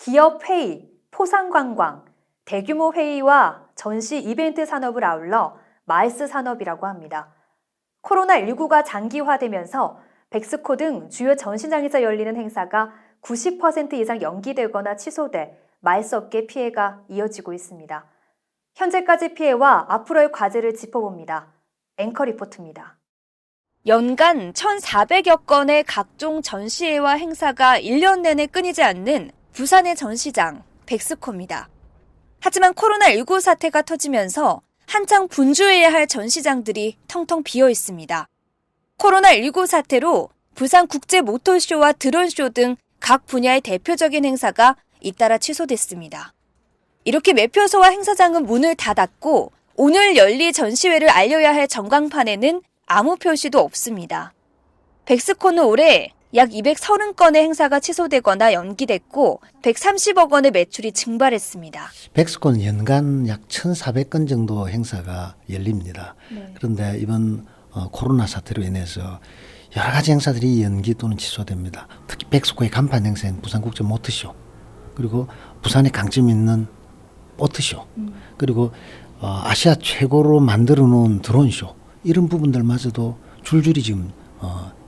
기업 회의, 포상관광, 대규모 회의와 전시 이벤트 산업을 아울러 마이스 산업이라고 합니다. 코로나19가 장기화되면서 백스코 등 주요 전시장에서 열리는 행사가 90% 이상 연기되거나 취소돼 마이스 업계 피해가 이어지고 있습니다. 현재까지 피해와 앞으로의 과제를 짚어봅니다. 앵커 리포트입니다. 연간 1,400여 건의 각종 전시회와 행사가 1년 내내 끊이지 않는 부산의 전시장, 백스코입니다. 하지만 코로나19 사태가 터지면서 한창 분주해야 할 전시장들이 텅텅 비어 있습니다. 코로나19 사태로 부산 국제 모터쇼와 드론쇼 등 각 분야의 대표적인 행사가 잇따라 취소됐습니다. 이렇게 매표소와 행사장은 문을 닫았고 오늘 열릴 전시회를 알려야 할 전광판에는 아무 표시도 없습니다. 백스코는 올해 약 230건의 행사가 취소되거나 연기됐고 130억 원의 매출이 증발했습니다. 백스코는 연간 약 1,400건 정도 행사가 열립니다. 그런데 이번 코로나 사태로 인해서 여러 가지 행사들이 연기 또는 취소됩니다. 특히 백스코의 간판 행사인 부산국제 모터쇼, 그리고 부산의 강점 있는 보트쇼, 그리고 아시아 최고로 만들어 놓은 드론쇼, 이런 부분들마저도 줄줄이 지금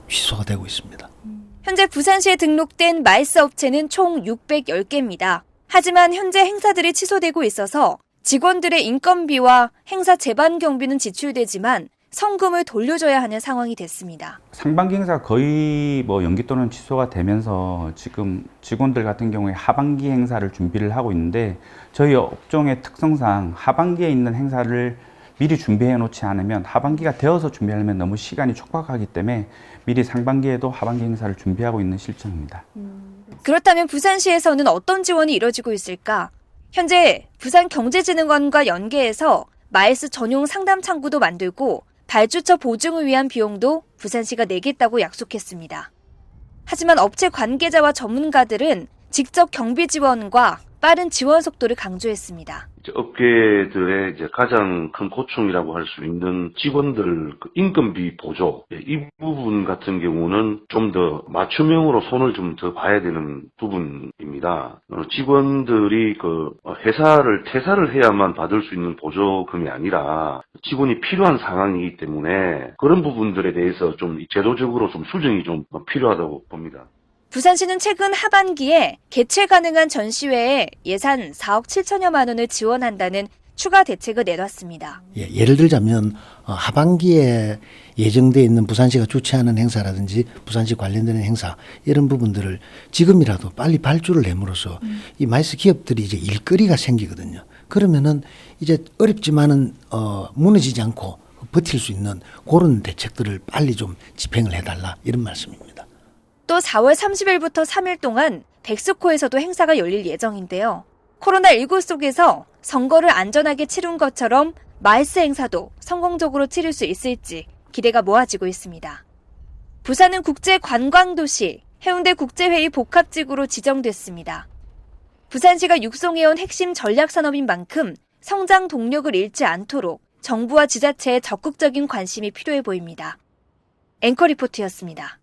취소가 되고 있습니다. 현재 부산시에 등록된 마이스 업체는 총 610개입니다. 하지만 현재 행사들이 취소되고 있어서 직원들의 인건비와 행사 재반 경비는 지출되지만 성금을 돌려줘야 하는 상황이 됐습니다. 상반기 행사가 거의 연기 또는 취소가 되면서 지금 직원들 같은 경우에 하반기 행사를 준비를 하고 있는데 저희 업종의 특성상 하반기에 있는 행사를 미리 준비해 놓지 않으면 하반기가 되어서 준비하려면 너무 시간이 촉박하기 때문에 미리 상반기에도 하반기 행사를 준비하고 있는 실정입니다. 그렇다면 부산시에서는 어떤 지원이 이뤄지고 있을까? 현재 부산경제진흥원과 연계해서 마이스 전용 상담 창구도 만들고 발주처 보증을 위한 비용도 부산시가 내겠다고 약속했습니다. 하지만 업체 관계자와 전문가들은 직접 경비 지원과 빠른 지원 속도를 강조했습니다. 업계들의 가장 큰 고충이라고 할 수 있는 직원들 인건비 보조, 이 부분 같은 경우는 좀 더 맞춤형으로 손을 좀 더 봐야 되는 부분입니다. 직원들이 회사를 퇴사를 해야만 받을 수 있는 보조금이 아니라 직원이 필요한 상황이기 때문에 그런 부분들에 대해서 좀 제도적으로 좀 수정이 좀 필요하다고 봅니다. 부산시는 최근 하반기에 개최 가능한 전시회에 예산 4억 7천여만 원을 지원한다는 추가 대책을 내놨습니다. 예를 들자면 하반기에 예정되어 있는 부산시가 주최하는 행사라든지 부산시 관련되는 행사, 이런 부분들을 지금이라도 빨리 발주를 내므로써 이 마이스 기업들이 이제 일거리가 생기거든요. 그러면은 이제 어렵지만은 무너지지 않고 버틸 수 있는 그런 대책들을 빨리 좀 집행을 해달라, 이런 말씀입니다. 또 4월 30일부터 3일 동안 백스코에서도 행사가 열릴 예정인데요. 코로나19 속에서 선거를 안전하게 치룬 것처럼 마이스 행사도 성공적으로 치를 수 있을지 기대가 모아지고 있습니다. 부산은 국제관광도시, 해운대 국제회의 복합지구로 지정됐습니다. 부산시가 육성해온 핵심 전략산업인 만큼 성장 동력을 잃지 않도록 정부와 지자체의 적극적인 관심이 필요해 보입니다. 앵커 리포트였습니다.